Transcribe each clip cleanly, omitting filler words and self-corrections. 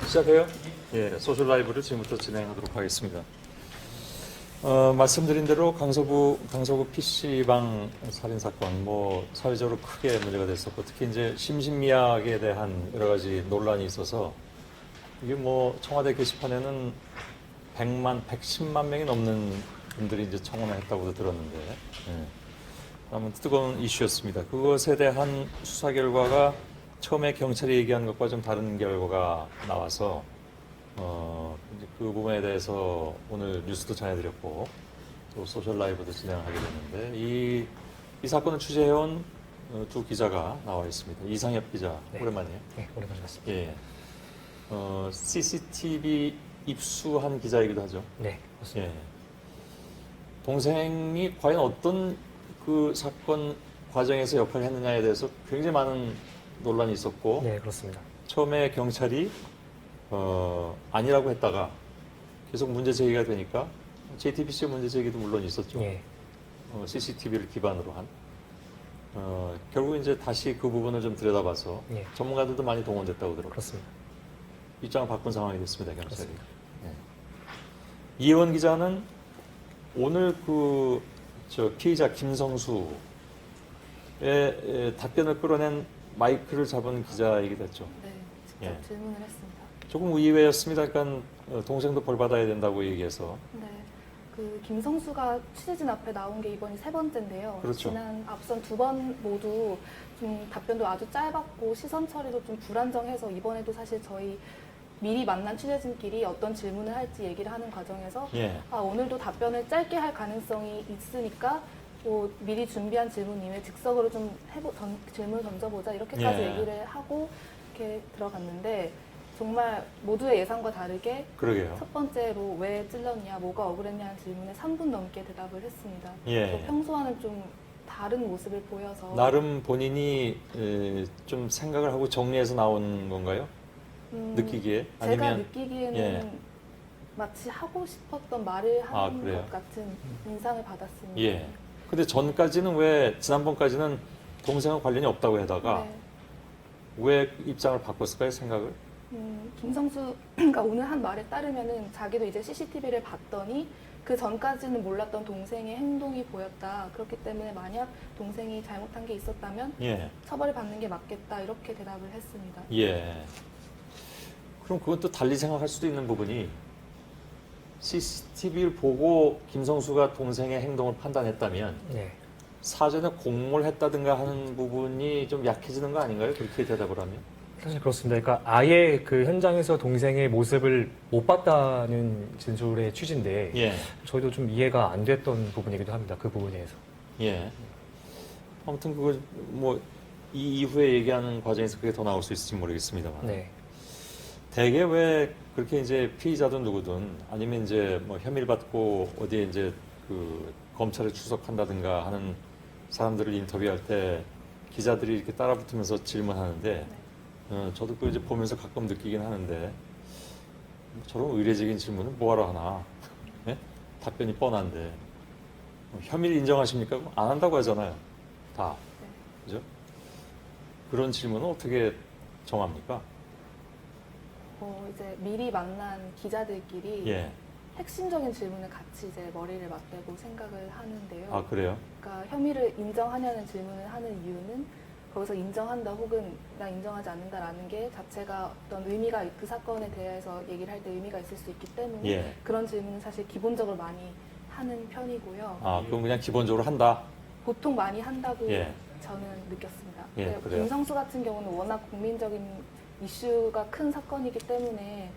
시작해요? 예, 소셜 라이브를 지금부터 진행하도록 하겠습니다. 말씀드린 대로 강서구 PC방 살인 사건, 사회적으로 크게 문제가 됐었고, 특히 이제 심신미약에 대한 여러 가지 논란이 있어서 이게 청와대 게시판에는 110만 명이 넘는 분들이 이제 청원을 했다고도 들었는데, 아무튼 뜨거운 이슈였습니다. 그것에 대한 수사 결과가 처음에 경찰이 얘기한 것과 좀 다른 결과가 나와서 이제 그 부분에 대해서 오늘 뉴스도 전해드렸고 또 소셜 라이브도 진행하게 됐는데 이 사건을 취재해온 두 기자가 나와 있습니다. 이상엽 기자, 네. 오랜만이에요. 네, 오랜만이었습니다. 예. CCTV 입수한 기자이기도 하죠. 네, 맞습니다. 예. 동생이 과연 어떤 그 사건 과정에서 역할을 했느냐에 대해서 굉장히 많은 논란이 있었고, 네, 그렇습니다. 처음에 경찰이 아니라고 했다가 계속 문제 제기가 되니까 JTBC 문제 제기도 물론 있었죠. 네, CCTV를 기반으로 한. 결국 이제 다시 그 부분을 좀 들여다봐서 네. 전문가들도 많이 동원됐다고 들었고 그렇습니다. 입장을 바꾼 상황이 됐습니다, 경찰이. 그렇습니다. 이혜원 기자는 오늘 피의자 김성수의 답변을 끌어낸 마이크를 잡은 기자이기도 했죠. 네, 직접 예. 질문을 했습니다. 조금 의외였습니다. 그러니까 동생도 벌 받아야 된다고 얘기해서. 네, 그 김성수가 취재진 앞에 나온 게 이번이 세 번째인데요. 그렇죠. 앞선 두 번 모두 좀 답변도 아주 짧았고 시선 처리도 좀 불안정해서 이번에도 사실 저희 미리 만난 취재진끼리 어떤 질문을 할지 얘기를 하는 과정에서 예. 오늘도 답변을 짧게 할 가능성이 있으니까 미리 준비한 질문 이외에 즉석으로 좀 질문을 던져보자 이렇게까지 예. 얘기를 하고 이렇게 들어갔는데 정말 모두의 예상과 다르게 그러게요. 첫 번째로 왜 찔렀냐, 뭐가 억울했냐는 질문에 3분 넘게 대답을 했습니다. 예. 그래서 평소와는 좀 다른 모습을 보여서 나름 본인이 좀 생각을 하고 정리해서 나온 건가요? 느끼기에? 제가 아니면 느끼기에는 예. 마치 하고 싶었던 말을 하는 그래요? 것 같은 인상을 받았습니다. 예. 근데 지난번까지는 동생과 관련이 없다고 하다가 네. 왜 입장을 바꿨을까요, 생각을? 김성수가 오늘 한 말에 따르면은 자기도 이제 CCTV를 봤더니 그 전까지는 몰랐던 동생의 행동이 보였다. 그렇기 때문에 만약 동생이 잘못한 게 있었다면 예. 처벌을 받는 게 맞겠다. 이렇게 대답을 했습니다. 예. 그럼 그건 또 달리 생각할 수도 있는 부분이 CCTV를 보고 김성수가 동생의 행동을 판단했다면 네, 사전에 공모를 했다든가 하는 부분이 좀 약해지는 거 아닌가요? 그렇게 대답을 하면? 사실 그렇습니다. 그러니까 아예 그 현장에서 동생의 모습을 못 봤다는 진술의 취지인데 예. 저희도 좀 이해가 안 됐던 부분이기도 합니다. 그 부분에 대해서. 예. 아무튼 그걸 이 이후에 얘기하는 과정에서 그게 더 나올 수 있을지 모르겠습니다만. 네, 대개 왜 그렇게 이제 피의자든 누구든 아니면 이제 혐의를 받고 어디에 이제 그 검찰에 출석한다든가 하는 사람들을 인터뷰할 때 기자들이 이렇게 따라붙으면서 질문하는데 저도 그거 이제 보면서 가끔 느끼긴 하는데 저런 의례적인 질문은 뭐하러 하나? 예? 답변이 뻔한데 혐의를 인정하십니까? 안 한다고 하잖아요. 다. 그죠? 그런 질문은 어떻게 정합니까? 이제 미리 만난 기자들끼리 예. 핵심적인 질문을 같이 이제 머리를 맞대고 생각을 하는데요. 아, 그래요? 그러니까 혐의를 인정하냐는 질문을 하는 이유는 거기서 인정한다 혹은 나 인정하지 않는다라는 게 자체가 어떤 의미가 그 사건에 대해서 얘기를 할 때 의미가 있을 수 있기 때문에 예. 그런 질문은 사실 기본적으로 많이 하는 편이고요. 아, 그럼 그냥 기본적으로 한다? 보통 많이 한다고 예. 저는 느꼈습니다. 예, 근데 그래요? 김성수 같은 경우는 워낙 국민적인 이슈가 큰 사건이기 때문에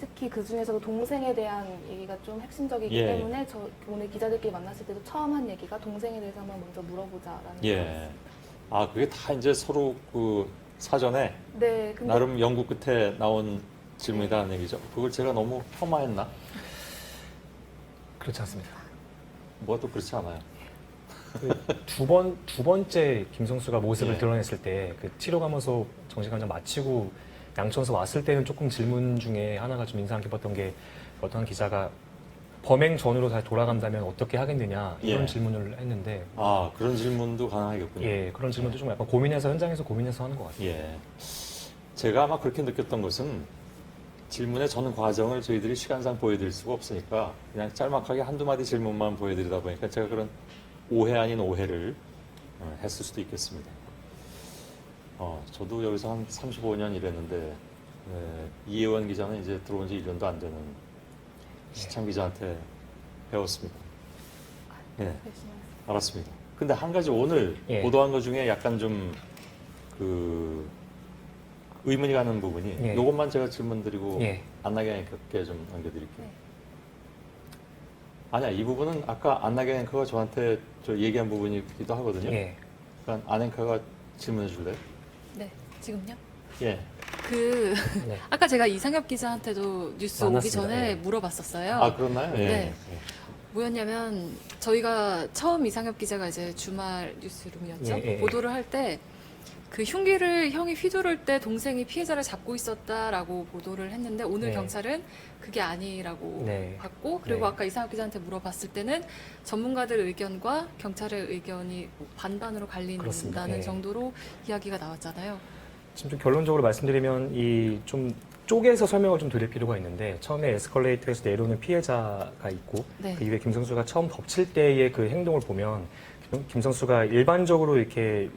특히 그 중에서도 동생에 대한 얘기가 좀 핵심적이기 예. 때문에 저 오늘 기자들끼리 만났을 때도 처음 한 얘기가 동생에 대해서 한번 먼저 물어보자라는 예. 거였습니다. 아, 그게 다 이제 서로 그 사전에 네, 근데 나름 연구 끝에 나온 질문이라는 얘기죠. 그걸 제가 너무 폄하했나? 그렇지 않습니다. 뭐가 또 그렇지 않아요. 두 번째 김성수가 모습을 예. 드러냈을 때 그 치료 가면서 정신관장 마치고 양천서 왔을 때는 조금 질문 중에 하나가 좀 인상 깊었던 게 어떤 기자가 범행 전으로 다시 돌아간다면 어떻게 하겠느냐 이런 예. 질문을 했는데 아, 그런 질문도 가능하겠군요. 예, 그런 질문도 좀 약간 고민해서 현장에서 고민해서 하는 것 같아요. 예. 제가 아마 그렇게 느꼈던 것은 질문의 전 과정을 저희들이 시간상 보여드릴 수가 없으니까 그냥 짤막하게 한두 마디 질문만 보여드리다 보니까 제가 그런 오해 아닌 오해를 했을 수도 있겠습니다. 저도 여기서 한 35년 일했는데 이혜원 기자는 이제 들어온 지 1년도 안 되는 시창 기자한테 배웠습니다. 네, 열심히 알았습니다. 근데 한 가지 오늘 예. 보도한 것 중에 약간 좀 의문이 가는 부분이 예. 이것만 제가 질문드리고 예. 안나경 앵커께 좀 남겨드릴게요. 네. 아니야, 이 부분은 아까 안나경 앵커가 저한테 저 얘기한 부분이기도 하거든요. 예. 그러니까 안 앵커가 질문해 줄래요? 네, 지금요? 예. 네. 아까 제가 이상엽 기자한테도 뉴스 오기 만났습니다. 전에 예. 물어봤었어요. 아, 그렇나요? 예. 네. 뭐였냐면 저희가 처음 이상엽 기자가 이제 주말 뉴스룸이었죠. 예, 예, 예. 보도를 할 때 그 흉기를 형이 휘두를 때 동생이 피해자를 잡고 있었다라고 보도를 했는데 오늘 네. 경찰은 그게 아니라고 네. 봤고 그리고 네. 아까 이상엽 기자한테 물어봤을 때는 전문가들 의견과 경찰의 의견이 반반으로 그렇습니다. 갈린다는 예. 정도로 이야기가 나왔잖아요. 지금 좀 결론적으로 말씀드리면 이 좀 쪼개서 설명을 좀 드릴 필요가 있는데 처음에 에스컬레이터에서 내려오는 피해자가 있고 네. 그 이후에 김성수가 처음 덮칠 때의 그 행동을 보면 김성수가 일반적으로 이렇게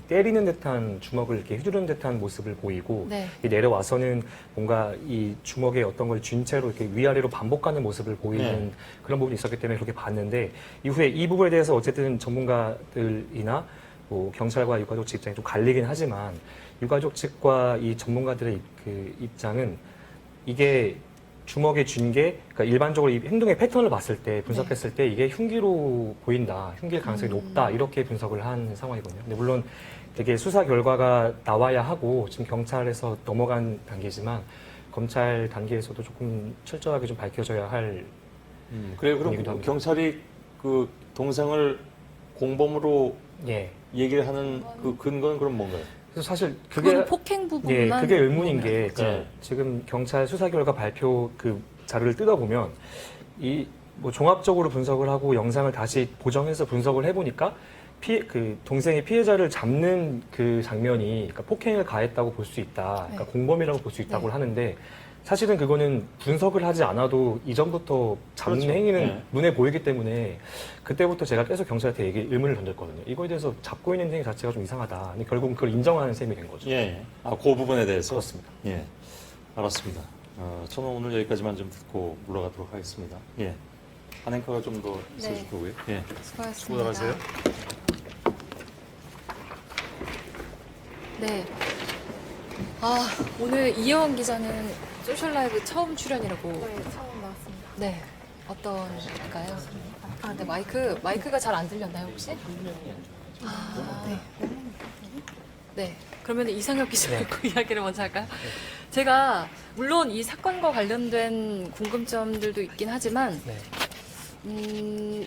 때리는 듯한 주먹을 이렇게 휘두르는 듯한 모습을 보이고 네. 이 내려와서는 뭔가 이 주먹에 어떤 걸 쥔 채로 이렇게 위아래로 반복하는 모습을 보이는 네. 그런 부분이 있었기 때문에 그렇게 봤는데 이후에 이 부분에 대해서 어쨌든 전문가들이나 뭐 경찰과 유가족 측 입장이 좀 갈리긴 하지만 유가족 측과 이 전문가들의 그 입장은 이게 주먹에 쥔 게 그러니까 일반적으로 이 행동의 패턴을 봤을 때 분석했을 때 이게 흉기로 보인다, 흉기일 가능성이 높다 이렇게 분석을 한 상황이거든요. 근데 물론 되게 수사 결과가 나와야 하고 지금 경찰에서 넘어간 단계지만 검찰 단계에서도 조금 철저하게 좀 밝혀져야 할 그래, 분위기도 그럼 합니다. 경찰이 그 동생을 공범으로 예. 얘기를 하는 그 근거는 그럼 뭔가요? 그래서 사실 그건 그게 폭행 예, 부분만 그게 의문인 보면. 게 그러니까 네. 지금 경찰 수사 결과 발표 그 자료를 뜯어 보면 이 뭐 종합적으로 분석을 하고 영상을 다시 보정해서 분석을 해보니까 그 동생이 피해자를 잡는 그 장면이 그러니까 폭행을 가했다고 볼 수 있다, 그러니까 네. 공범이라고 볼 수 있다고 네. 하는데 사실은 그거는 분석을 하지 않아도 이전부터 잡는 그렇죠. 행위는 네. 눈에 보이기 때문에 그때부터 제가 계속 경찰한테 의문을 던졌거든요. 이거에 대해서 잡고 있는 행위 자체가 좀 이상하다. 근데 결국은 그걸 인정하는 셈이 된 거죠. 예. 아, 그 부분에 대해서? 그렇습니다. 예. 알았습니다. 저는 오늘 여기까지만 좀 듣고 물러가도록 하겠습니다. 예. 한 앵커가 좀 더 있어줄 네. 거고요. 예. 수고하셨습니다. 수고 잘하세요. 네. 아, 오늘 이혜원 기자는 소셜라이브 처음 출연이라고. 네, 처음 나왔습니다. 네. 어떤가요? 아, 네, 마이크가 잘 안 들렸나요, 혹시? 아, 네. 네. 그러면 이상엽 기자님 그 이야기를 먼저 할까요? 제가, 물론 이 사건과 관련된 궁금점들도 있긴 하지만, 네.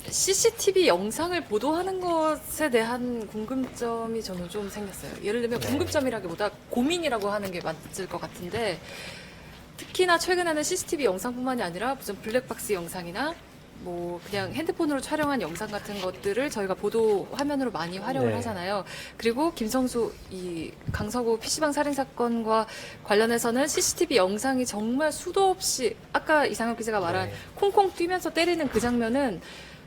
CCTV 영상을 보도하는 것에 대한 궁금점이 저는 좀 생겼어요. 예를 들면 네. 궁금점이라기보다 고민이라고 하는 게 맞을 것 같은데 특히나 최근에는 CCTV 영상뿐만이 아니라 무슨 블랙박스 영상이나 뭐 그냥 핸드폰으로 촬영한 영상 같은 것들을 저희가 보도 화면으로 많이 활용을 네. 하잖아요. 그리고 김성수 이 강서구 PC방 살인 사건과 관련해서는 CCTV 영상이 정말 수도 없이 아까 이상엽 기자가 말한 네. 콩콩 뛰면서 때리는 그 장면은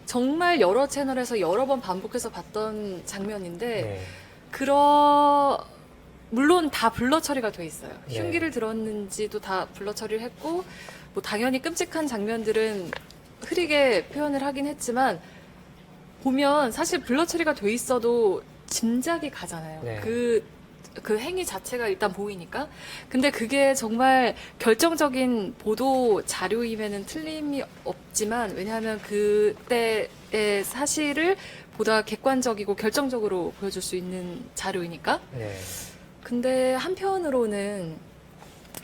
정말 여러 채널에서 여러 번 반복해서 봤던 장면인데 네. 물론 다 블러 처리가 돼 있어요. 네. 흉기를 들었는지도 다 블러 처리를 했고 뭐 당연히 끔찍한 장면들은 흐리게 표현을 하긴 했지만 보면 사실 블러 처리가 돼 있어도 짐작이 가잖아요. 네. 그 행위 자체가 일단 보이니까. 근데 그게 정말 결정적인 보도 자료임에는 틀림이 없지만 왜냐하면 그때의 사실을 보다 객관적이고 결정적으로 보여줄 수 있는 자료이니까. 네. 근데 한편으로는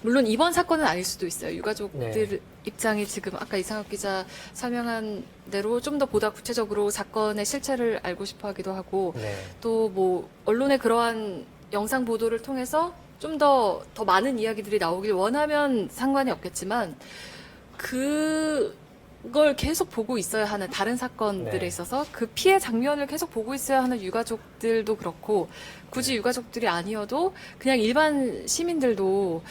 물론 이번 사건은 아닐 수도 있어요. 유가족들 네. 입장이 지금 아까 이상혁 기자 설명한 대로 좀 더 보다 구체적으로 사건의 실체를 알고 싶어 하기도 하고 네. 또 뭐 언론의 그러한 영상 보도를 통해서 좀 더 많은 이야기들이 나오길 원하면 상관이 없겠지만 그걸 계속 보고 있어야 하는 다른 사건들에 네. 있어서 그 피해 장면을 계속 보고 있어야 하는 유가족들도 그렇고 굳이 유가족들이 아니어도 그냥 일반 시민들도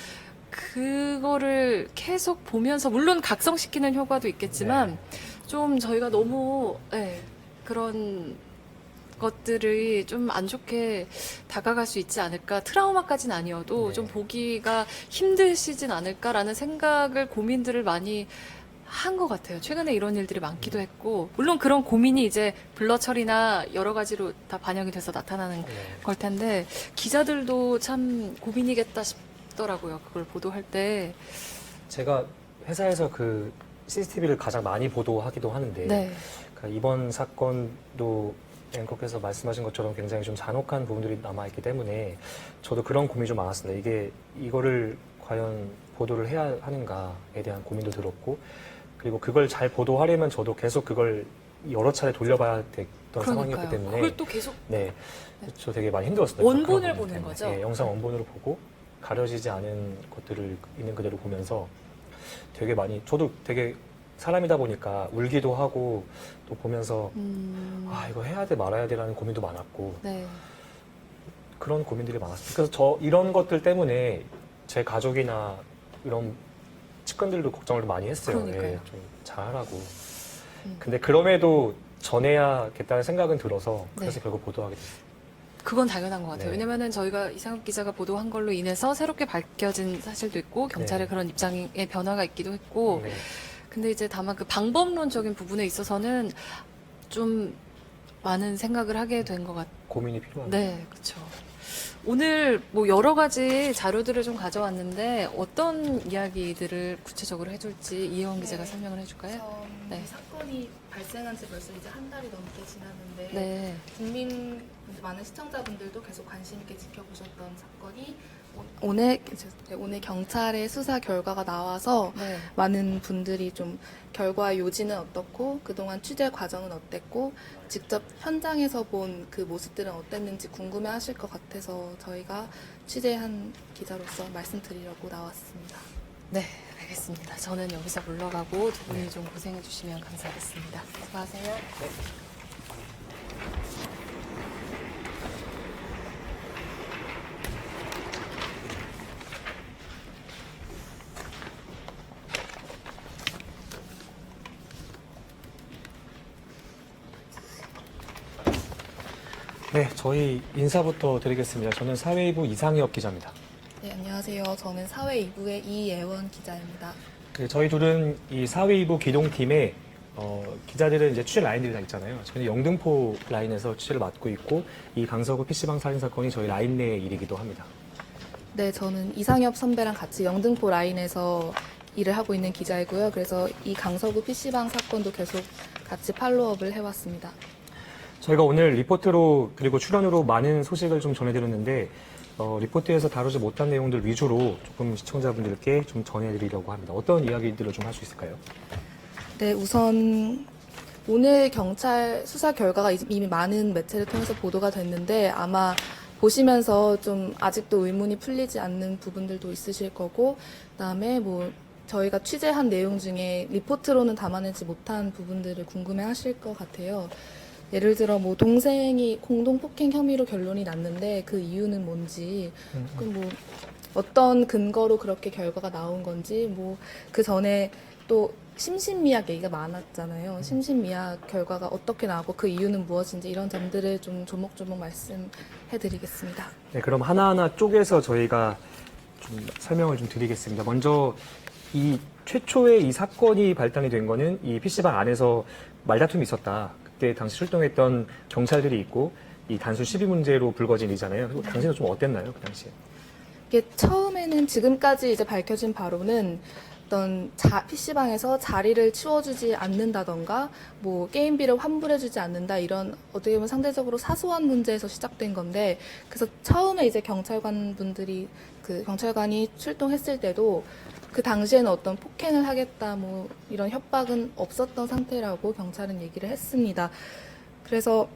그거를 계속 보면서 물론 각성시키는 효과도 있겠지만 좀 저희가 너무 그런 것들이 좀 안 좋게 다가갈 수 있지 않을까, 트라우마까지는 아니어도 네. 좀 보기가 힘드시진 않을까라는 생각을, 고민들을 많이 한 것 같아요. 최근에 이런 일들이 많기도 했고, 물론 그런 고민이 이제 블러 처리나 여러 가지로 다 반영이 돼서 나타나는 걸 텐데, 기자들도 참 고민이겠다 싶더라고요. 그걸 보도할 때. 제가 회사에서 그 CCTV를 가장 많이 보도하기도 하는데 네. 그러니까 이번 사건도 앵커께서 말씀하신 것처럼 굉장히 좀 잔혹한 부분들이 남아있기 때문에 저도 그런 고민이 좀 많았습니다. 이거를 과연 보도를 해야 하는가에 대한 고민도 들었고, 그리고 그걸 잘 보도하려면 저도 계속 그걸 여러 차례 돌려봐야 됐던 상황이었기 때문에 그걸 또 계속 저 되게 많이 힘들었어요. 원본을 그런 부분 보는 때문에. 거죠? 네, 영상 원본으로 보고 가려지지 않은 것들을 있는 그대로 보면서 되게 많이, 저도 되게 사람이다 보니까 울기도 하고 또 보면서 이거 해야 돼 말아야 돼라는 고민도 많았고 네. 그런 고민들이 많았어요. 그래서 저 이런 것들 때문에 제 가족이나 이런 측근들도 걱정을 많이 했어요. 그러니까요. 좀 잘하라고. 근데 그럼에도 전해야겠다는 생각은 들어서 그래서 네. 결국 보도하게 됐어요. 그건 당연한 것 같아요. 네. 왜냐면은 저희가 이상욱 기자가 보도한 걸로 인해서 새롭게 밝혀진 사실도 있고, 경찰의 네. 그런 입장의 변화가 있기도 했고, 네. 근데 이제 다만 그 방법론적인 부분에 있어서는 좀 많은 생각을 하게 된 것 같아요. 고민이 필요합니다. 네, 그렇죠. 오늘 뭐 여러 가지 자료들을 좀 가져왔는데 어떤 이야기들을 구체적으로 해줄지 이혜원 기자가 설명을 해줄까요? 네. 이 사건이 발생한 지 벌써 이제 한 달이 넘게 지났는데 네. 국민 많은 시청자분들도 계속 관심 있게 지켜보셨던 사건이 오늘 경찰의 수사 결과가 나와서 네. 많은 분들이 좀 결과의 요지는 어떻고 그동안 취재 과정은 어땠고 직접 현장에서 본 그 모습들은 어땠는지 궁금해하실 것 같아서 저희가 취재한 기자로서 말씀드리려고 나왔습니다. 네, 알겠습니다. 저는 여기서 물러가고 두 분이 좀 고생해 주시면 감사하겠습니다. 수고하세요. 네, 저희 인사부터 드리겠습니다. 저는 사회부 이상엽 기자입니다. 네, 안녕하세요. 저는 사회 2부의 이예원 기자입니다. 네, 저희 둘은 이 사회부 기동팀에 기자들은 이제 취재 라인들이 다 있잖아요. 저희는 영등포 라인에서 취재를 맡고 있고 이 강서구 PC방 살인 사건이 저희 라인 내의 일이기도 합니다. 네, 저는 이상엽 선배랑 같이 영등포 라인에서 일을 하고 있는 기자이고요. 그래서 이 강서구 PC방 사건도 계속 같이 팔로우업을 해왔습니다. 저희가 오늘 리포트로 그리고 출연으로 많은 소식을 좀 전해드렸는데 리포트에서 다루지 못한 내용들 위주로 조금 시청자분들께 좀 전해드리려고 합니다. 어떤 이야기들을 좀 할 수 있을까요? 네, 우선 오늘 경찰 수사 결과가 이미 많은 매체를 통해서 보도가 됐는데 아마 보시면서 좀 아직도 의문이 풀리지 않는 부분들도 있으실 거고 그다음에 뭐 저희가 취재한 내용 중에 리포트로는 담아내지 못한 부분들을 궁금해하실 것 같아요. 예를 들어 뭐 동생이 공동 폭행 혐의로 결론이 났는데 그 이유는 뭔지, 그 뭐 어떤 근거로 그렇게 결과가 나온 건지, 뭐 그 전에 또 심신미약 얘기가 많았잖아요. 심신미약 결과가 어떻게 나오고 그 이유는 무엇인지 이런 점들을 좀 조목조목 말씀해드리겠습니다. 네, 그럼 하나하나 쪼개서 저희가 좀 설명을 좀 드리겠습니다. 먼저 이 최초의 이 사건이 발단이 된 거는 이 PC방 안에서 말다툼이 있었다. 그때 당시 출동했던 경찰들이 있고 이 단순 시비 문제로 불거진 일이잖아요. 그리고 당시는 좀 어땠나요, 그 당시에? 이게 처음에는 지금까지 이제 밝혀진 바로는 어떤 PC방에서 자리를 치워주지 않는다던가 뭐 게임비를 환불해주지 않는다 이런 어떻게 보면 상대적으로 사소한 문제에서 시작된 건데 그래서 처음에 이제 경찰관분들이 그 경찰관이 출동했을 때도 그 당시에는 어떤 폭행을 하겠다 뭐 이런 협박은 없었던 상태라고 경찰은 얘기를 했습니다. 그래서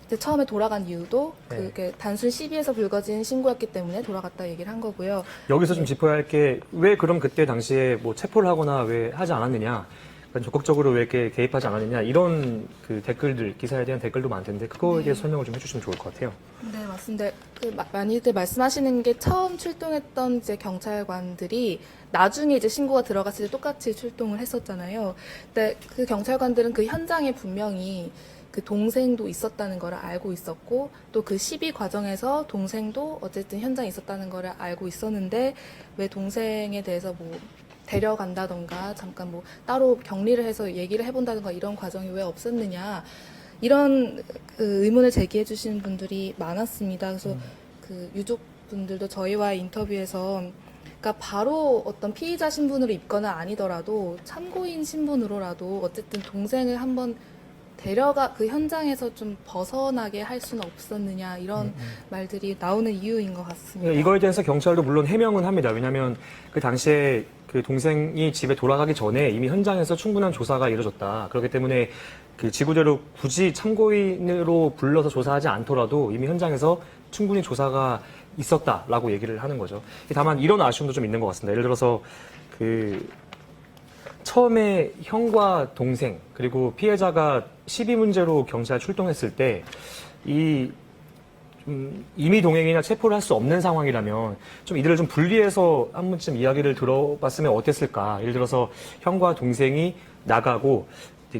이제 처음에 돌아간 이유도 그게 단순 시비에서 불거진 신고였기 때문에 돌아갔다 얘기를 한 거고요. 여기서 좀 짚어야 할 게 왜 그럼 그때 당시에 뭐 체포를 하거나 왜 하지 않았느냐. 약간 적극적으로 왜 이렇게 개입하지 않았느냐 이런 그 댓글들 기사에 대한 댓글도 많던데 그거에 대해서 설명을 좀 해주시면 좋을 것 같아요. 네, 맞습니다. 많이들 말씀하시는 게 처음 출동했던 이제 경찰관들이 나중에 이제 신고가 들어갔을 때 똑같이 출동을 했었잖아요. 근데 그 경찰관들은 그 현장에 분명히 그 동생도 있었다는 걸 알고 있었고 또 그 시비 과정에서 동생도 어쨌든 현장에 있었다는 걸 알고 있었는데 왜 동생에 대해서 뭐 데려간다던가 잠깐 뭐 따로 격리를 해서 얘기를 해본다던가 이런 과정이 왜 없었느냐 이런 그 의문을 제기해 주신 분들이 많았습니다. 그래서 그 유족분들도 저희와의 인터뷰에서 그러니까 바로 어떤 피의자 신분으로 입거나 아니더라도 참고인 신분으로라도 어쨌든 동생을 한번 데려가 그 현장에서 좀 벗어나게 할 수는 없었느냐 이런 말들이 나오는 이유인 것 같습니다. 이거에 대해서 경찰도 물론 해명은 합니다. 왜냐하면 그 당시에 그 동생이 집에 돌아가기 전에 이미 현장에서 충분한 조사가 이루어졌다. 그렇기 때문에 그 지구대로 굳이 참고인으로 불러서 조사하지 않더라도 이미 현장에서 충분히 조사가 있었다라고 얘기를 하는 거죠. 다만 이런 아쉬움도 좀 있는 것 같습니다. 예를 들어서 그 처음에 형과 동생 그리고 피해자가 시비 문제로 경찰 출동했을 때 이 임의 동행이나 체포를 할 수 없는 상황이라면 좀 이들을 좀 분리해서 한 번쯤 이야기를 들어봤으면 어땠을까. 예를 들어서 형과 동생이 나가고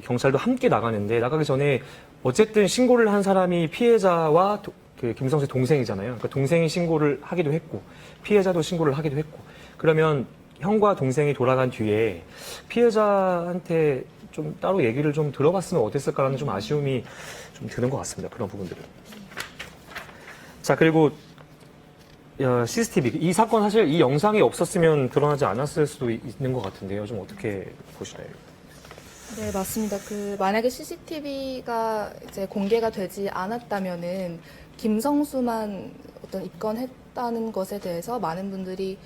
경찰도 함께 나가는데 나가기 전에 어쨌든 신고를 한 사람이 피해자와 그 김성수의 동생이잖아요. 그러니까 동생이 신고를 하기도 했고 피해자도 신고를 하기도 했고 그러면 형과 동생이 돌아간 뒤에 피해자한테 좀 따로 얘기를 좀 들어봤으면 어땠을까라는 좀 아쉬움이 좀 드는 것 같습니다. 그런 부분들은. 자, 그리고 CCTV. 이 사건 사실 이 영상이 없었으면 드러나지 않았을 수도 있는 것 같은데요. 좀 어떻게 보시나요? 네, 맞습니다. 그 만약에 CCTV가 이제 공개가 되지 않았다면은 김성수만 어떤 입건했다는 것에 대해서 많은 분들이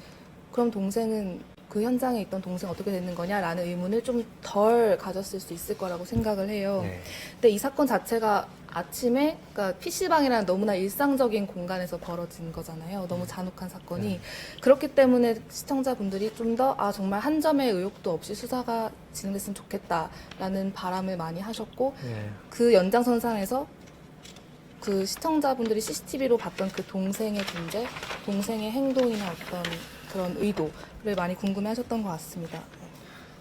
그럼 동생은 그 현장에 있던 동생 어떻게 되는 거냐라는 의문을 좀 덜 가졌을 수 있을 거라고 생각을 해요. 네. 근데 이 사건 자체가 아침에 그러니까 PC방이라는 너무나 일상적인 공간에서 벌어진 거잖아요. 너무 잔혹한 사건이. 네. 그렇기 때문에 시청자분들이 좀 더 정말 한 점의 의혹도 없이 수사가 진행됐으면 좋겠다라는 바람을 많이 하셨고 네. 그 연장선상에서 그 시청자분들이 CCTV로 봤던 그 동생의 존재, 동생의 행동이나 어떤 그런 의도를 많이 궁금해하셨던 것 같습니다.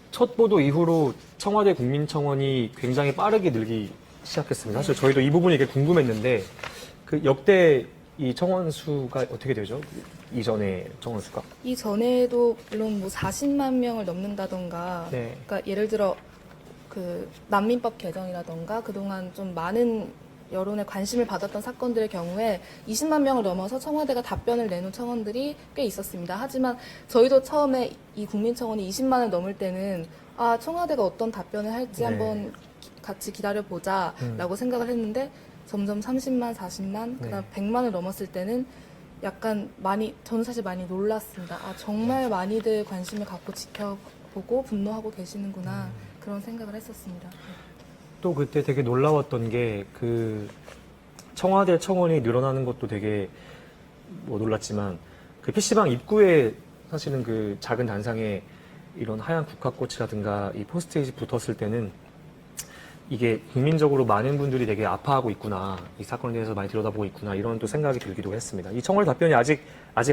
첫 보도 이후로 청와대 국민청원이 굉장히 빠르게 늘기 시작했습니다. 사실 저희도 이 부분이 되게 궁금했는데 그 역대 이 청원 수가 어떻게 되죠? 이전에 청원 수가? 이전에도 물론 뭐 40만 명을 넘는다던가 네. 그러니까 예를 들어 그 난민법 개정이라던가 그동안 좀 많은 여론의 관심을 받았던 사건들의 경우에 20만 명을 넘어서 청와대가 답변을 내놓은 청원들이 꽤 있었습니다. 하지만 저희도 처음에 이 국민청원이 20만을 넘을 때는 청와대가 어떤 답변을 할지 네. 한번 같이 기다려보자라고 생각을 했는데 점점 30만, 40만, 그다음 100만을 넘었을 때는 약간 많이 저는 사실 많이 놀랐습니다. 정말 많이들 관심을 갖고 지켜보고 분노하고 계시는구나 그런 생각을 했었습니다. 또 그때 되게 놀라웠던 게 그 청와대 청원이 늘어나는 것도 되게 뭐 놀랐지만 그 PC방 입구에 사실은 그 작은 단상에 이런 하얀 국화꽃이라든가 이 포스트잇이 붙었을 때는 이게 국민적으로 많은 분들이 되게 아파하고 있구나, 이 사건에 대해서 많이 들여다보고 있구나 이런 또 생각이 들기도 했습니다. 이 청와대 답변이 아직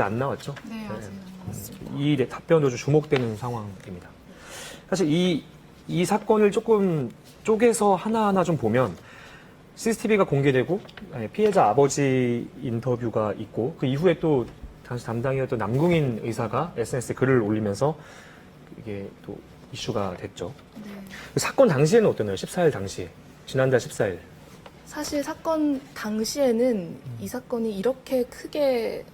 안 나왔죠? 네, 아직 안 나왔습니다. 이 답변도 좀 주목되는 상황입니다. 사실 이 사건을 조금 쪼개서 하나하나 좀 보면 CCTV가 공개되고 피해자 아버지 인터뷰가 있고 그 이후에 또 당시 담당이었던 남궁인 의사가 SNS에 글을 올리면서 이게 또 이슈가 됐죠. 네. 사건 당시에는 어땠나요? 14일 당시에. 지난달 14일. 사실 사건 당시에는 이 사건이 이렇게 크게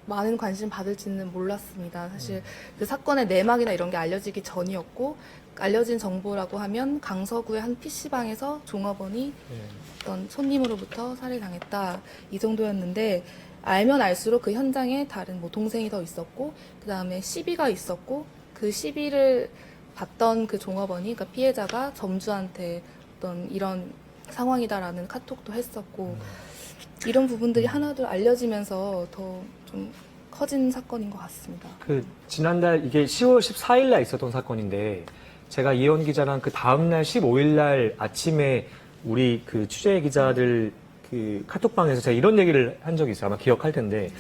많은 관심을 받을지는 몰랐습니다. 사실 그 사건의 내막이나 이런 게 알려지기 전이었고 알려진 정보라고 하면 강서구의 한 PC방에서 종업원이 어떤 손님으로부터 살해당했다 이 정도였는데 알면 알수록 그 현장에 다른 뭐 동생이 더 있었고 그 다음에 시비가 있었고 그 시비를 봤던 그 종업원이 그러니까 피해자가 점주한테 어떤 이런 상황이다라는 카톡도 했었고 이런 부분들이 하나둘 알려지면서 더 좀 커진 사건인 것 같습니다. 그 지난달 이게 10월 14일 날 있었던 사건인데 제가 이현 기자랑 그 다음날 15일날 아침에 우리 그 취재 기자들 그 카톡방에서 제가 이런 얘기를 한 적이 있어요. 아마 기억할 텐데.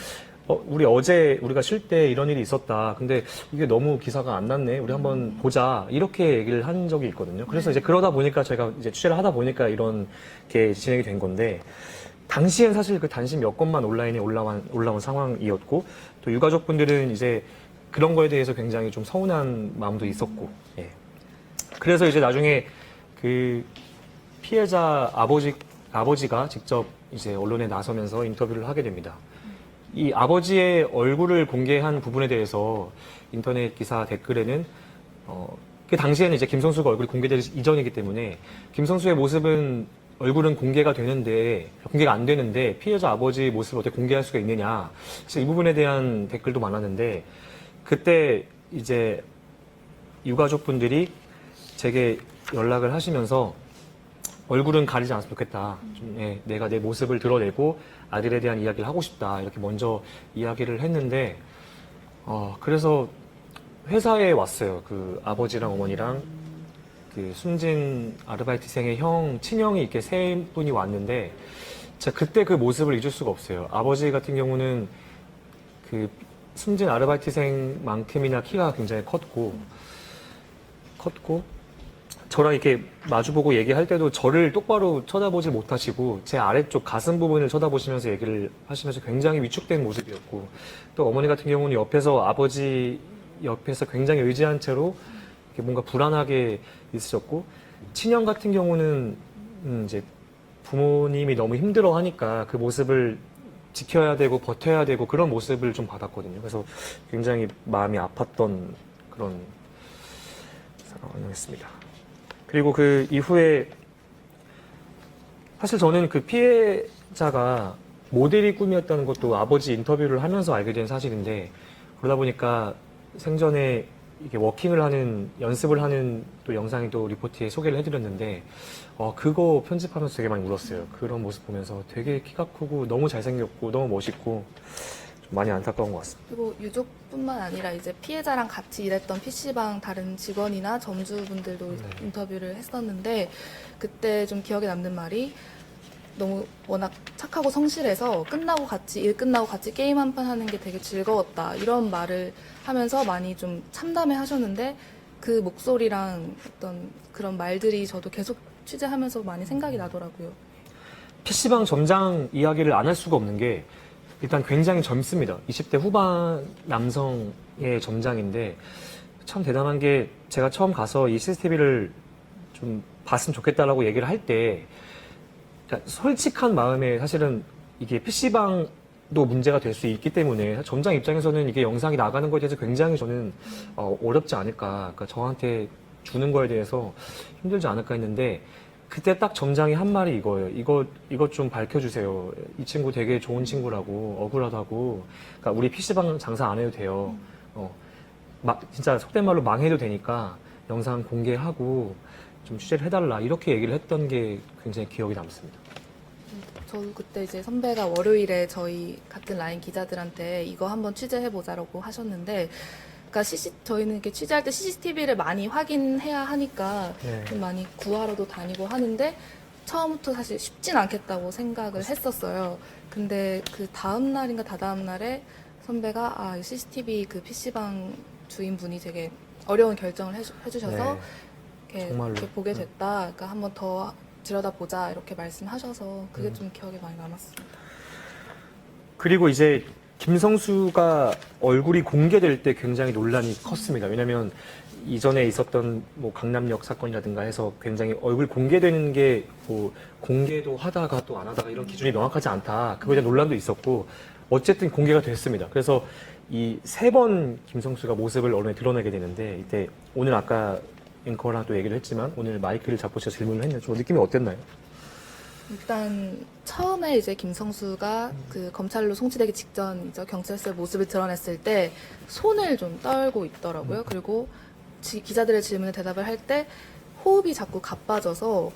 우리 어제 우리가 쉴 때 이런 일이 있었다. 근데 이게 너무 기사가 안 났네. 우리 한번 보자. 이렇게 얘기를 한 적이 있거든요. 그래서 이제 그러다 보니까 제가 이제 취재를 하다 보니까 이런 게 진행이 된 건데, 당시엔 사실 그 단신 몇 건만 온라인에 올라온 상황이었고, 또 유가족분들은 이제 그런 거에 대해서 굉장히 좀 서운한 마음도 있었고, 예. 그래서 이제 나중에 그 피해자 아버지가 직접 이제 언론에 나서면서 인터뷰를 하게 됩니다. 이 아버지의 얼굴을 공개한 부분에 대해서 인터넷 기사 댓글에는 그 당시에는 이제 김성수가 얼굴이 공개되기 이전이기 때문에 김성수의 모습은 얼굴은 공개가 안 되는데 피해자 아버지 모습을 어떻게 공개할 수가 있느냐. 그래서 이 부분에 대한 댓글도 많았는데, 그때 이제 유가족분들이 제게 연락을 하시면서 얼굴은 가리지 않았으면 좋겠다. 좀, 내가 내 모습을 드러내고 아들에 대한 이야기를 하고 싶다. 이렇게 먼저 이야기를 했는데, 그래서 회사에 왔어요. 그 아버지랑 어머니랑 그 숨진 아르바이트생의 친형이 이렇게 세 분이 왔는데, 제가 그때 그 모습을 잊을 수가 없어요. 아버지 같은 경우는 그 숨진 아르바이트생만큼이나 키가 굉장히 컸고, 저랑 이렇게 마주보고 얘기할 때도 저를 똑바로 쳐다보지 못하시고 제 아래쪽 가슴 부분을 쳐다보시면서 얘기를 하시면서 굉장히 위축된 모습이었고, 또 어머니 같은 경우는 아버지 옆에서 굉장히 의지한 채로 이렇게 뭔가 불안하게 있으셨고, 친형 같은 경우는 이제 부모님이 너무 힘들어 하니까 그 모습을 지켜야 되고 버텨야 되고 그런 모습을 좀 받았거든요. 그래서 굉장히 마음이 아팠던 그런 상황이었습니다. 그리고 그 이후에 사실 저는 그 피해자가 모델이 꿈이었다는 것도 아버지 인터뷰를 하면서 알게 된 사실인데, 그러다 보니까 생전에 이게 연습을 하는 또 영상이 또 리포트에 소개를 해드렸는데, 그거 편집하면서 되게 많이 울었어요. 그런 모습 보면서 되게 키가 크고 너무 잘생겼고 너무 멋있고 좀 많이 안타까운 것 같습니다. 그리고 유족뿐만 아니라 이제 피해자랑 같이 일했던 PC방 다른 직원이나 점주분들도 인터뷰를 했었는데, 그때 좀 기억에 남는 말이, 너무 워낙 착하고 성실해서 일 끝나고 같이 게임 한 판 하는 게 되게 즐거웠다. 이런 말을 하면서 많이 좀 참담해 하셨는데, 그 목소리랑 어떤 그런 말들이 저도 계속 취재하면서 많이 생각이 나더라고요. PC방 점장 이야기를 안 할 수가 없는 게, 일단 굉장히 젊습니다. 20대 후반 남성의 점장인데, 참 대단한 게, 제가 처음 가서 이 CCTV를 좀 봤으면 좋겠다라고 얘기를 할 때, 솔직한 마음에 사실은 이게 PC방도 문제가 될 수 있기 때문에 점장 입장에서는 이게 영상이 나가는 거에 대해서 굉장히 저는 어렵지 않을까, 그러니까 저한테 주는 거에 대해서 힘들지 않을까 했는데, 그때 딱 점장이 한 말이 이거예요. 이거 좀 밝혀주세요. 이 친구 되게 좋은 친구라고, 억울하다고. 그러니까 우리 PC방 장사 안 해도 돼요. 진짜 속된 말로 망해도 되니까 영상 공개하고 좀 취재를 해달라. 이렇게 얘기를 했던 게 굉장히 기억이 남습니다. 저도 그때 이제 선배가 월요일에 저희 같은 라인 기자들한테 이거 한번 취재해보자라고 하셨는데, 그러니까 저희는 이렇게 취재할 때 CCTV를 많이 확인해야 하니까 좀 많이 구하러도 다니고 하는데, 처음부터 사실 쉽진 않겠다고 생각을 했었어요. 근데 그 다음 날인가 다다음 날에 선배가 CCTV 그 PC방 주인분이 되게 어려운 결정을 해주셔서 이렇게 보게 됐다. 그러니까 한번 더 들여다보자 이렇게 말씀하셔서 그게 좀 기억에 많이 남았습니다. 그리고 이제 김성수가 얼굴이 공개될 때 굉장히 논란이 컸습니다. 왜냐하면 이전에 있었던 뭐 강남역 사건이라든가 해서 굉장히 얼굴 공개되는 게 뭐 공개도 하다가 또 안 하다가 이런 기준이 명확하지 않다. 그거에 대한 논란도 있었고, 어쨌든 공개가 됐습니다. 그래서 이 3번 김성수가 모습을 언론에 드러내게 되는데, 이때 오늘 아까 앵커랑 또 얘기를 했지만 오늘 마이크를 잡고 제가 질문을 했는데 저 느낌이 어땠나요? 일단 처음에 이제 김성수가 그 검찰로 송치되기 직전이죠. 경찰서의 모습을 드러냈을 때 손을 좀 떨고 있더라고요. 그리고 기자들의 질문에 대답을 할 때 호흡이 자꾸 가빠져서,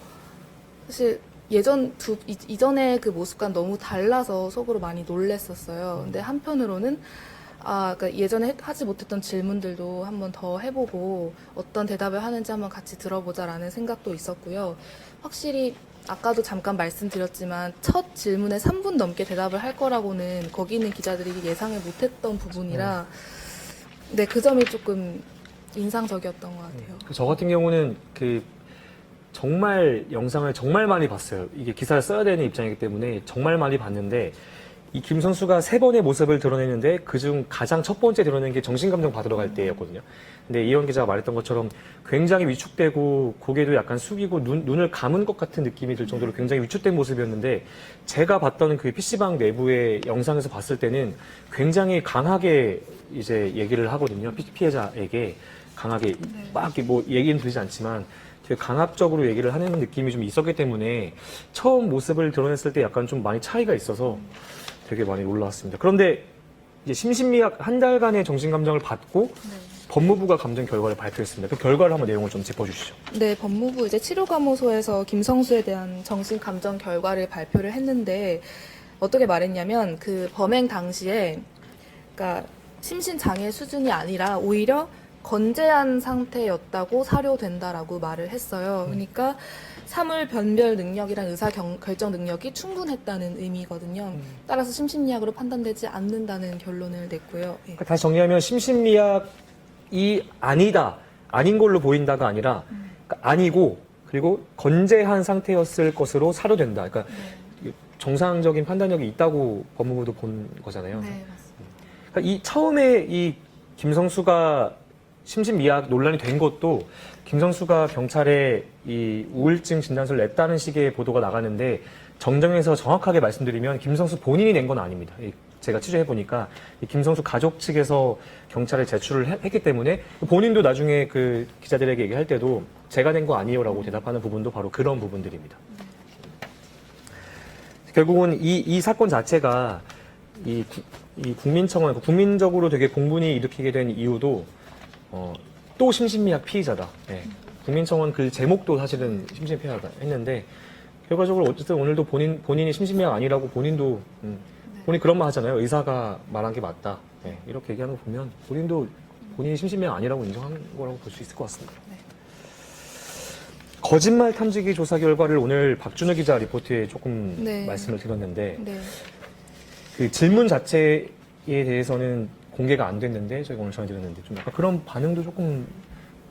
사실 이전의 그 모습과는 너무 달라서 속으로 많이 놀랬었어요. 근데 한편으로는 그러니까 예전에 하지 못했던 질문들도 한번 더 해보고 어떤 대답을 하는지 한번 같이 들어보자라는 생각도 있었고요. 확실히 아까도 잠깐 말씀드렸지만 첫 질문에 3분 넘게 대답을 할 거라고는 거기 있는 기자들이 예상을 못했던 부분이라 네, 그 점이 조금 인상적이었던 것 같아요. 저 같은 경우는 정말 영상을 정말 많이 봤어요. 이게 기사를 써야 되는 입장이기 때문에 정말 많이 봤는데 이 김 선수가 3번의 모습을 드러내는데 그중 가장 첫 번째 드러낸 게 정신감정 받으러 갈 때였거든요. 근데 이현 기자가 말했던 것처럼 굉장히 위축되고 고개도 약간 숙이고 눈을 감은 것 같은 느낌이 들 정도로 굉장히 위축된 모습이었는데 제가 봤던 그 PC방 내부의 영상에서 봤을 때는 굉장히 강하게 이제 얘기를 하거든요. 피해자에게 강하게 막 이렇게 뭐 얘기는 들리지 않지만 되게 강압적으로 얘기를 하는 느낌이 좀 있었기 때문에 처음 모습을 드러냈을 때 약간 좀 많이 차이가 있어서 되게 많이 놀라웠습니다. 그런데 이제 심신미약 한 달간의 정신감정을 받고 법무부가 감정 결과를 발표했습니다. 그 결과를 한번 내용을 좀 짚어주시죠. 네, 법무부 이제 치료감호소에서 김성수에 대한 정신감정 결과를 발표를 했는데 어떻게 말했냐면 그 범행 당시에 그러니까 심신장애 수준이 아니라 오히려 건재한 상태였다고 사료된다라고 말을 했어요. 그러니까 사물 변별 능력이랑 의사 결정 능력이 충분했다는 의미거든요. 따라서 심신미약으로 판단되지 않는다는 결론을 냈고요. 예. 그러니까 다시 정리하면 심신미약이 아닌 걸로 보인다가 아니라 그러니까 아니고 그리고 건재한 상태였을 것으로 사료된다. 그러니까 정상적인 판단력이 있다고 법무부도 본 거잖아요. 네, 맞습니다. 그러니까 처음에 이 김성수가 심신미약 논란이 된 것도 김성수가 경찰에 이 우울증 진단서를 냈다는 식의 보도가 나가는데 정정해서 정확하게 말씀드리면 김성수 본인이 낸 건 아닙니다. 제가 취재해보니까 김성수 가족 측에서 경찰에 제출을 했기 때문에 본인도 나중에 그 기자들에게 얘기할 때도 제가 낸 거 아니에요라고 대답하는 부분도 바로 그런 부분들입니다. 결국은 이 사건 자체가 이 국민청원, 국민적으로 되게 공분이 일으키게 된 이유도 또 심신미약 피의자다. 네. 국민청원 그 제목도 사실은 심신미약이다 했는데 결과적으로 어쨌든 오늘도 본인이 심신미약 아니라고 본인도 본인 그런 말 하잖아요. 의사가 말한 게 맞다. 네. 이렇게 얘기하는 거 보면 본인이 심신미약 아니라고 인정한 거라고 볼 수 있을 것 같습니다. 네. 거짓말 탐지기 조사 결과를 오늘 박준호 기자 리포트에 조금 네. 말씀을 드렸는데 네. 그 질문 자체에 대해서는 공개가 안 됐는데 저희가 오늘 전해드렸는데 좀 약간 그런 반응도 조금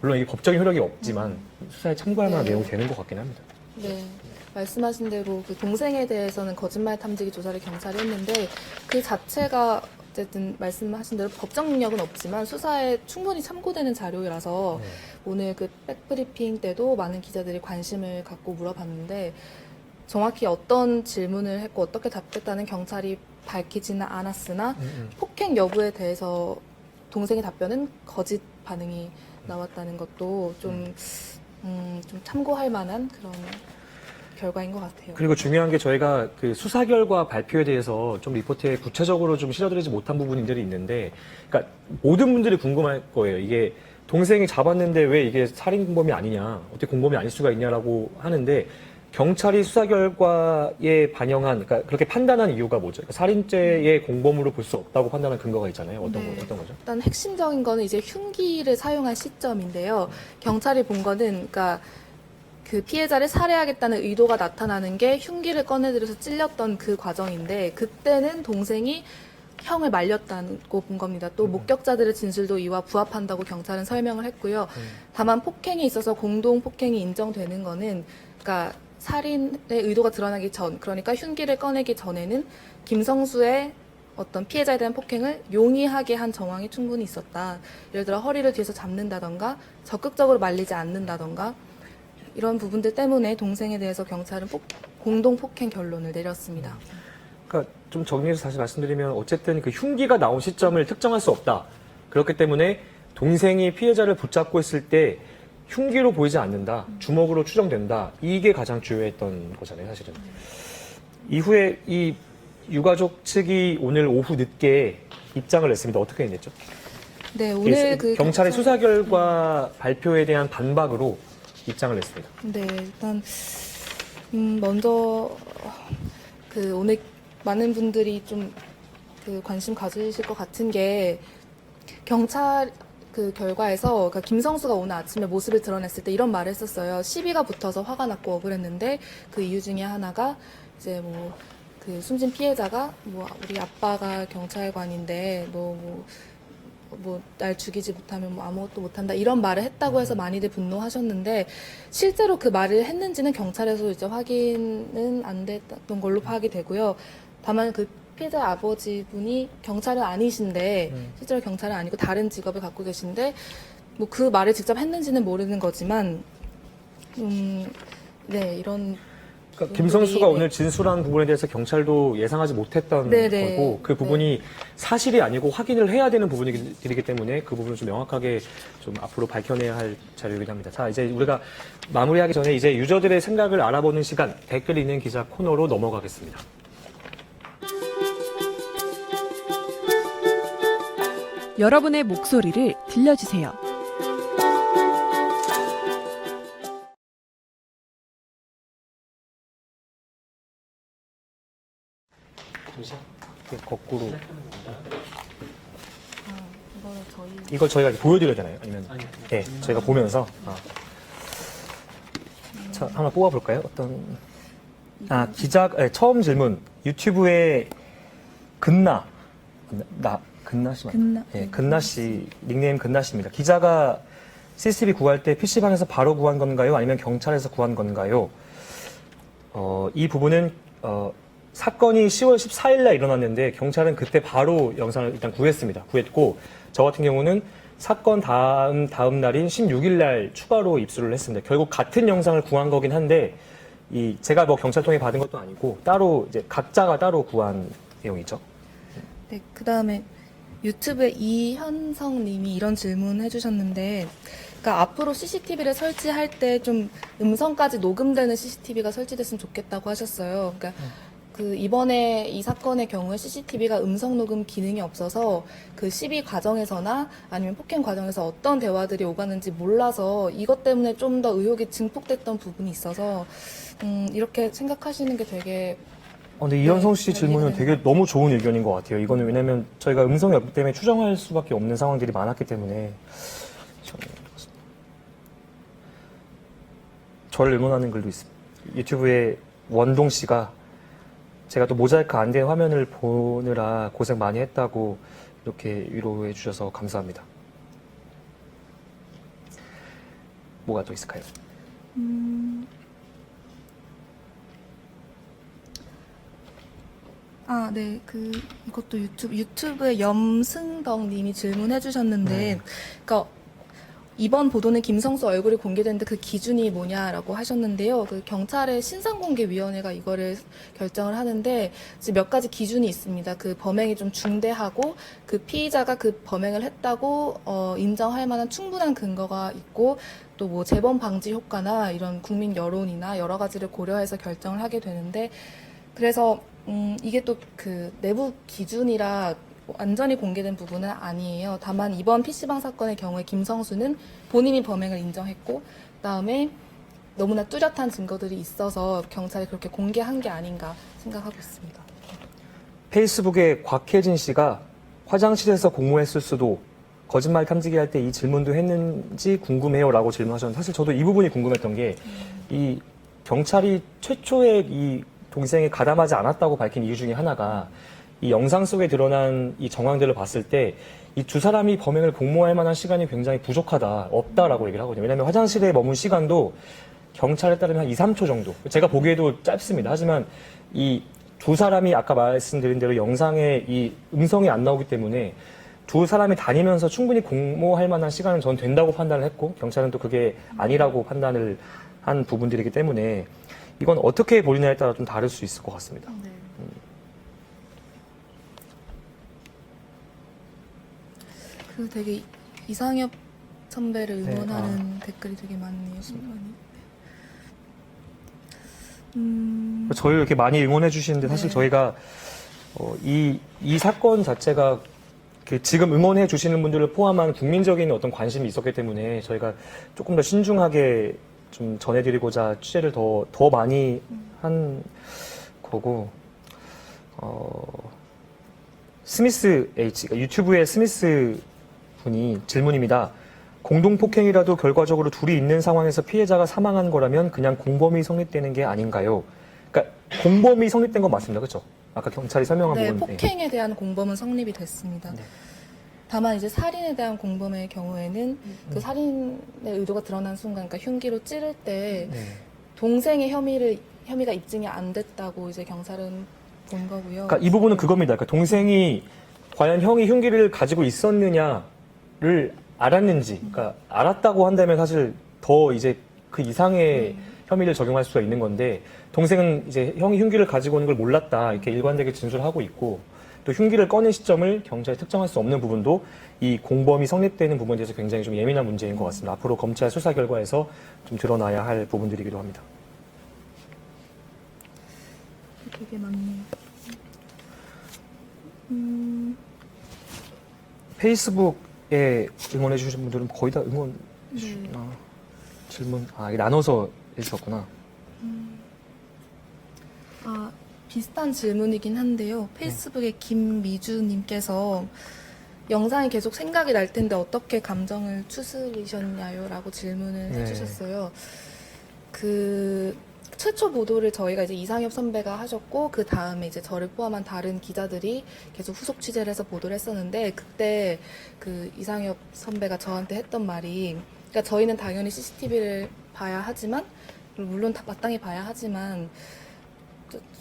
물론 이게 법적인 효력이 없지만 수사에 참고할 만한 내용이 되는 것 같긴 합니다. 네. 말씀하신 대로 그 동생에 대해서는 거짓말 탐지기 조사를 경찰이 했는데 그 자체가 어쨌든 말씀하신 대로 법적 능력은 없지만 수사에 충분히 참고되는 자료라서 오늘 그 백브리핑 때도 많은 기자들이 관심을 갖고 물어봤는데 정확히 어떤 질문을 했고 어떻게 답했다는 경찰이 밝히지는 않았으나 폭행 여부에 대해서 동생의 답변은 거짓 반응이 나왔다는 것도 좀 참고할 만한 그런 결과인 것 같아요. 그리고 중요한 게 저희가 그 수사 결과 발표에 대해서 좀 리포트에 구체적으로 좀 실어드리지 못한 부분들이 있는데, 그러니까 모든 분들이 궁금할 거예요. 이게 동생이 잡았는데 왜 이게 살인 공범이 아니냐, 어떻게 공범이 아닐 수가 있냐라고 하는데 경찰이 수사 결과에 반영한, 그러니까 그렇게 판단한 이유가 뭐죠? 그러니까 살인죄의 공범으로 볼 수 없다고 판단한 근거가 있잖아요. 어떤 거죠? 일단 핵심적인 거는 이제 흉기를 사용한 시점인데요. 경찰이 본 거는 그러니까 그 피해자를 살해하겠다는 의도가 나타나는 게 흉기를 꺼내들여서 찔렸던 그 과정인데 그때는 동생이 형을 말렸다고 본 겁니다. 또 목격자들의 진술도 이와 부합한다고 경찰은 설명을 했고요. 다만 폭행에 있어서 공동 폭행이 인정되는 거는 그러니까 살인의 의도가 드러나기 전, 그러니까 흉기를 꺼내기 전에는 김성수의 어떤 피해자에 대한 폭행을 용이하게 한 정황이 충분히 있었다. 예를 들어 허리를 뒤에서 잡는다던가 적극적으로 말리지 않는다던가 이런 부분들 때문에 동생에 대해서 경찰은 공동 폭행 결론을 내렸습니다. 그러니까 좀 정리해서 다시 말씀드리면 어쨌든 그 흉기가 나온 시점을 특정할 수 없다. 그렇기 때문에 동생이 피해자를 붙잡고 있을 때 흉기로 보이지 않는다. 주먹으로 추정된다. 이게 가장 주요했던 거잖아요, 사실은. 이후에 이 유가족 측이 오늘 오후 늦게 입장을 냈습니다. 어떻게 냈죠? 네, 오늘 그 경찰의 수사 결과 발표에 대한 반박으로 입장을 냈습니다. 네, 일단 먼저 그 오늘 많은 분들이 좀 그 관심 가지실 것 같은 게 경찰 그 결과에서 그러니까 김성수가 오늘 아침에 모습을 드러냈을 때 이런 말을 했었어요. 시비가 붙어서 화가 났고 억울했는데 그 이유 중에 하나가 이제 뭐 그 숨진 피해자가 뭐 우리 아빠가 경찰관인데 너 뭐 날 죽이지 못하면 뭐 아무것도 못한다 이런 말을 했다고 해서 많이들 분노하셨는데 실제로 그 말을 했는지는 경찰에서 이제 확인은 안 됐던 걸로 파악이 되고요. 다만 그 피해자 아버지분이 경찰은 아니신데 실제로 경찰은 아니고 다른 직업을 갖고 계신데 뭐 그 말을 직접 했는지는 모르는 거지만 네 이런 그러니까 김성수가 네. 오늘 진술한 부분에 대해서 경찰도 예상하지 못했던 네네. 거고 그 부분이 사실이 아니고 확인을 해야 되는 부분이기 때문에 그 부분을 좀 명확하게 좀 앞으로 밝혀내야 할 자료이긴 합니다. 자, 이제 우리가 마무리하기 전에 이제 유저들의 생각을 알아보는 시간 댓글 읽는 기자 코너로 넘어가겠습니다. 여러분의 목소리를 들려주세요. 거꾸로 이거는 저희 이걸 저희가 이제 보여드려야 되나요? 아니면 네, 저희가 보면서 자 한번 뽑아볼까요? 어떤 기자 처음 질문 유튜브에 근나 씨 근나. 네, 근나 씨 닉네임 근나 씨입니다. 기자가 CCTV 구할 때 PC방에서 바로 구한 건가요? 아니면 경찰에서 구한 건가요? 이 부분은 사건이 10월 14일 날 일어났는데 경찰은 그때 바로 영상을 일단 구했고 저 같은 경우는 사건 다음 날인 16일 날 추가로 입수를 했습니다. 결국 같은 영상을 구한 거긴 한데 제가 뭐 경찰 통해 받은 것도 아니고 따로 이제 각자가 따로 구한 내용이죠. 네, 그 다음에 유튜브에 이현성 님이 이런 질문 해주셨는데, 그러니까 앞으로 CCTV를 설치할 때 좀 음성까지 녹음되는 CCTV가 설치됐으면 좋겠다고 하셨어요. 그러니까 그 이번에 이 사건의 경우에 CCTV가 음성 녹음 기능이 없어서 그 시비 과정에서나 아니면 폭행 과정에서 어떤 대화들이 오가는지 몰라서 이것 때문에 좀 더 의혹이 증폭됐던 부분이 있어서 이렇게 생각하시는 게 되게 근데 이현성 씨 네, 질문은 네. 되게 너무 좋은 의견인 것 같아요. 이거는 왜냐면 저희가 음성이 없기 때문에 추정할 수밖에 없는 상황들이 많았기 때문에 저를 응원하는 글도 있습니다. 유튜브에 원동 씨가 제가 또 모자이크 안 된 화면을 보느라 고생 많이 했다고 이렇게 위로해 주셔서 감사합니다. 뭐가 또 있을까요? 네, 이것도 유튜브에 염승덕 님이 질문해 주셨는데, 그러니까 이번 보도는 김성수 얼굴이 공개됐는데 그 기준이 뭐냐라고 하셨는데요. 그 경찰의 신상공개위원회가 이거를 결정을 하는데 지금 몇 가지 기준이 있습니다. 그 범행이 좀 중대하고 그 피의자가 그 범행을 했다고 인정할 만한 충분한 근거가 있고 또 뭐 재범 방지 효과나 이런 국민 여론이나 여러 가지를 고려해서 결정을 하게 되는데 그래서 이게 또 그 내부 기준이라 완전히 공개된 부분은 아니에요. 다만 이번 PC방 사건의 경우에 김성수는 본인이 범행을 인정했고 그다음에 너무나 뚜렷한 증거들이 있어서 경찰이 그렇게 공개한 게 아닌가 생각하고 있습니다. 페이스북에 곽혜진 씨가 화장실에서 공모했을 수도 거짓말 탐지기 할 때 이 질문도 했는지 궁금해요라고 질문하셨는데 사실 저도 이 부분이 궁금했던 게 이 경찰이 최초에 이 동생이 가담하지 않았다고 밝힌 이유 중에 하나가 이 영상 속에 드러난 이 정황들을 봤을 때 이 두 사람이 범행을 공모할 만한 시간이 굉장히 부족하다, 없다라고 얘기를 하거든요. 왜냐하면 화장실에 머문 시간도 경찰에 따르면 한 2, 3초 정도. 제가 보기에도 짧습니다. 하지만 이 두 사람이 아까 말씀드린 대로 영상에 이 음성이 안 나오기 때문에 두 사람이 다니면서 충분히 공모할 만한 시간은 전 된다고 판단을 했고 경찰은 또 그게 아니라고 판단을 한 부분들이기 때문에 이건 어떻게 보느냐에 따라 좀 다를 수 있을 것 같습니다. 네. 그 되게 이상엽 선배를 응원하는 댓글이 되게 많네요. 저희를 이렇게 많이 응원해 주시는데 사실 네. 저희가 이 사건 자체가 지금 응원해 주시는 분들을 포함한 국민적인 어떤 관심이 있었기 때문에 저희가 조금 더 신중하게 좀 전해드리고자 취재를 더 많이 한 거고 스미스 H, 그러니까 유튜브의 스미스 분이 질문입니다. 공동폭행이라도 결과적으로 둘이 있는 상황에서 피해자가 사망한 거라면 그냥 공범이 성립되는 게 아닌가요? 그러니까 공범이 성립된 건 맞습니다. 그렇죠? 아까 경찰이 설명한 네, 부분. 폭행에 대한 공범은 성립이 됐습니다. 네. 다만 이제 살인에 대한 공범의 경우에는 그 살인의 의도가 드러난 순간, 그러니까 흉기로 찌를 때 네. 동생의 혐의가 입증이 안 됐다고 이제 경찰은 본 거고요. 그러니까 이 부분은 그겁니다. 그러니까 동생이 과연 형이 흉기를 가지고 있었느냐를 알았는지, 그러니까 알았다고 한다면 사실 더 이제 그 이상의 혐의를 적용할 수가 있는 건데, 동생은 이제 형이 흉기를 가지고 오는 걸 몰랐다 이렇게 일관되게 진술하고 있고, 또 흉기를 꺼낸 시점을 경찰이 특정할 수 없는 부분도 이 공범이 성립되는 부분에 대해서 굉장히 좀 예민한 문제인 것 같습니다. 앞으로 검찰 수사 결과에서 좀 드러나야 할 부분들이기도 합니다. 되게 많네요. 페이스북에 응원해 주신 분들은 거의 다 응원 질문 이게 나눠서 해주셨구나. 비슷한 질문이긴 한데요. 페이스북에 김미주님께서 영상이 계속 생각이 날 텐데 어떻게 감정을 추스리셨냐요? 라고 질문을 네. 해주셨어요. 그 최초 보도를 저희가 이제 이상엽 선배가 하셨고, 그 다음에 이제 저를 포함한 다른 기자들이 계속 후속 취재를 해서 보도를 했었는데, 그때 그 이상엽 선배가 저한테 했던 말이, 그러니까 저희는 당연히 CCTV를 봐야 하지만, 물론 다 마땅히 봐야 하지만,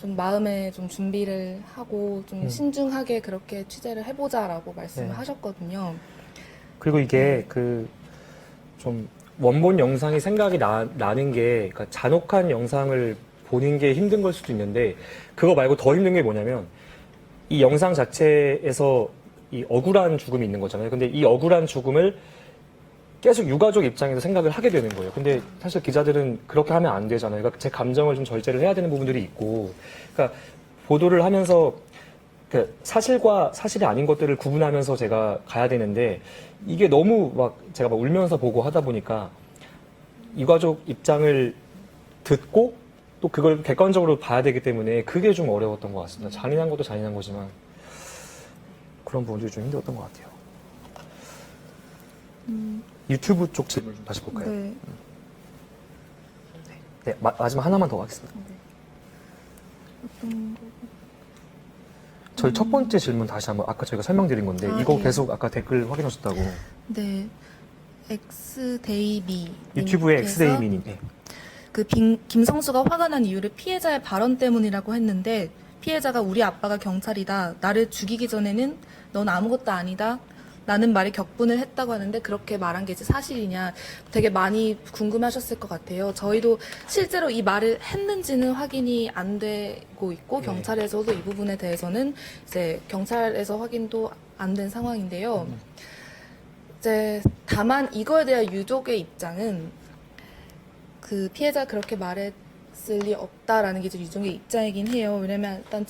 좀 마음에 좀 준비를 하고 좀 신중하게 그렇게 취재를 해보자라고 말씀을 네. 하셨거든요. 그리고 이게 그 좀 원본 영상이 생각이 나는 게, 그러니까 잔혹한 영상을 보는 게 힘든 걸 수도 있는데, 그거 말고 더 힘든 게 뭐냐면 이 영상 자체에서 이 억울한 죽음이 있는 거잖아요. 근데 이 억울한 죽음을 계속 유가족 입장에서 생각을 하게 되는 거예요. 근데 사실 기자들은 그렇게 하면 안 되잖아요. 그러니까 제 감정을 좀 절제를 해야 되는 부분들이 있고, 그러니까 보도를 하면서 그 사실과 사실이 아닌 것들을 구분하면서 제가 가야 되는데, 이게 너무 막 제가 막 울면서 보고 하다 보니까 유가족 입장을 듣고 또 그걸 객관적으로 봐야 되기 때문에 그게 좀 어려웠던 것 같습니다. 잔인한 것도 잔인한 거지만 그런 부분들이 좀 힘들었던 것 같아요. 유튜브 쪽 질문 좀 다시 볼까요? 네. 네, 마지막 하나만 더 하겠습니다. 저희 첫 번째 질문 다시 한번, 아까 저희가 설명드린 건데, 이거 네. 계속 아까 댓글 확인하셨다고. 네. 엑스데이비 유튜브의 엑스데이미님. 네. 그 김성수가 화가 난 이유를 피해자의 발언 때문이라고 했는데, 피해자가 우리 아빠가 경찰이다, 나를 죽이기 전에는 넌 아무것도 아니다 라는 말에 격분을 했다고 하는데, 그렇게 말한 게 이제 사실이냐 되게 많이 궁금하셨을 것 같아요. 저희도 실제로 이 말을 했는지는 확인이 안 되고 있고, 네. 경찰에서도 이 부분에 대해서는 이제 경찰에서 확인도 안 된 상황인데요. 이제 다만 이거에 대한 유족의 입장은, 그 피해자 그렇게 말했을 리 없다라는 게 이제 유족의 입장이긴 해요. 왜냐면 일단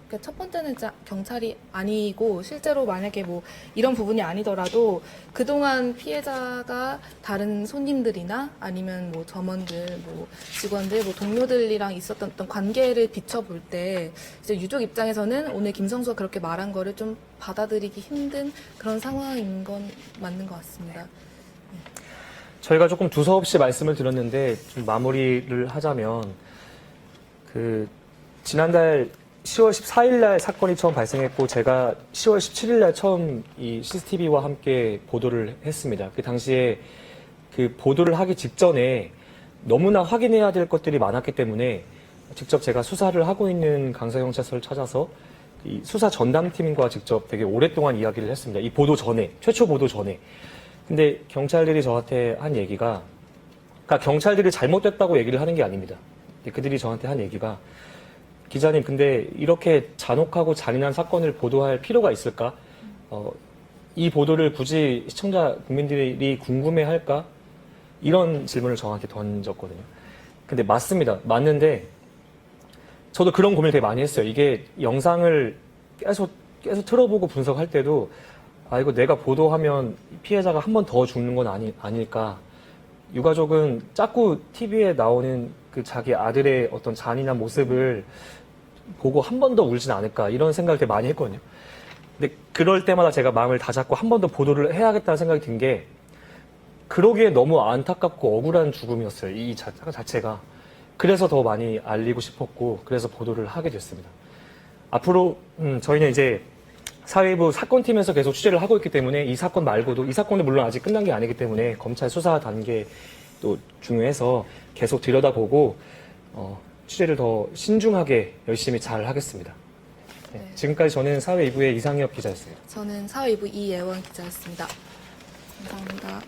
그러니까 첫 번째는 진짜 경찰이 아니고, 실제로 만약에 뭐 이런 부분이 아니더라도 그동안 피해자가 다른 손님들이나 아니면 뭐 점원들, 뭐 직원들, 뭐 동료들이랑 있었던 어떤 관계를 비춰볼 때 이제 유족 입장에서는 오늘 김성수가 그렇게 말한 거를 좀 받아들이기 힘든 그런 상황인 건 맞는 것 같습니다. 저희가 조금 두서없이 말씀을 드렸는데, 좀 마무리를 하자면, 그, 지난달 10월 14일 날 사건이 처음 발생했고, 제가 10월 17일 날 처음 이 CCTV와 함께 보도를 했습니다. 그 당시에 그 보도를 하기 직전에 너무나 확인해야 될 것들이 많았기 때문에 직접 제가 수사를 하고 있는 강서경찰서를 찾아서 이 수사 전담팀과 직접 되게 오랫동안 이야기를 했습니다. 이 보도 전에, 최초 보도 전에. 근데 경찰들이 저한테 한 얘기가, 그러니까 경찰들이 잘못됐다고 얘기를 하는 게 아닙니다. 그들이 저한테 한 얘기가, 기자님, 근데 이렇게 잔혹하고 잔인한 사건을 보도할 필요가 있을까? 이 보도를 굳이 시청자 국민들이 궁금해할까? 이런 질문을 저한테 던졌거든요. 근데 맞습니다. 맞는데 저도 그런 고민을 되게 많이 했어요. 이게 영상을 계속 틀어보고 분석할 때도, 이거 내가 보도하면 피해자가 한 번 더 죽는 건 아닐까. 유가족은 자꾸 TV에 나오는 그 자기 아들의 어떤 잔인한 모습을 보고 한 번 더 울진 않을까, 이런 생각을 되게 많이 했거든요. 근데 그럴 때마다 제가 마음을 다잡고 한 번 더 보도를 해야겠다는 생각이 든 게 그러기에 너무 안타깝고 억울한 죽음이었어요. 이 자체가. 그래서 더 많이 알리고 싶었고 그래서 보도를 하게 됐습니다. 앞으로 저희는 이제 사회부 사건팀에서 계속 취재를 하고 있기 때문에 이 사건 말고도 이 사건은 물론 아직 끝난 게 아니기 때문에 검찰 수사 단계도 중요해서 계속 들여다보고 취재를 더 신중하게 열심히 잘 하겠습니다. 네, 네. 지금까지 저는 사회 2부의 이상엽 기자였습니다. 저는 사회 2부 이예원 기자였습니다. 감사합니다.